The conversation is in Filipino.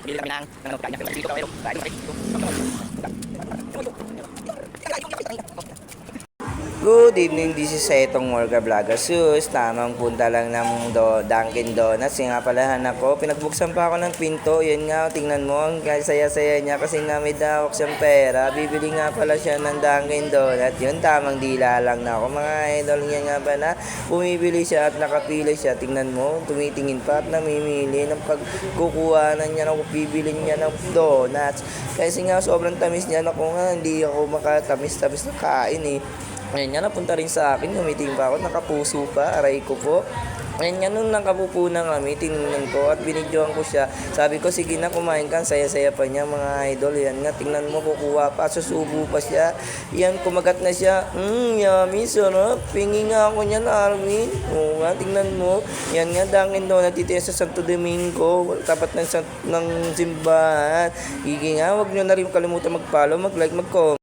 Bili kami ng kain niya. Dito kami. Good evening, this is Etong Morga Vlogger Sus. Tamang punta lang ng Dunkin Donuts. Yung nga pala hanap ko, pinagbuksan pa ako ng pinto. Yun nga, tingnan mo, ang saya-saya niya kasi nga may dawak siyang pera. Bibili nga pala siya ng Dunkin Donuts. Yun, tamang dila lang na ako. Mga idol niya nga ba na bumibili siya at nakapili siya. Tingnan mo, tumitingin pa at namimili ng pagkukuhanan niya ng bibili niya ng donuts. Kasi nga sobrang tamis niya. Ako nga, hindi ako makatamis-tamis na kain eh. Ngayon nga, napunta rin sa akin, gumiting pa ako, nakapuso pa, aray ko po. Ngayon nga, nung nakapupo na kami, tinignan ko at binidyoan ko siya. Sabi ko, sige na, kumain ka, saya-saya pa niya, mga idol. Yan nga, tingnan mo, kukuha pa, susubo pa siya. Yan, kumagat na siya. Yummy, sarap. Pingi nga ako niyan, Armin. Oo nga, tingnan mo. Yan nga, Dunkin Donuts, dito sa Santo Domingo, tapat ng simbahan. Higi nga, huwag nyo na rin kalimutan mag-follow, mag-like, mag-comment.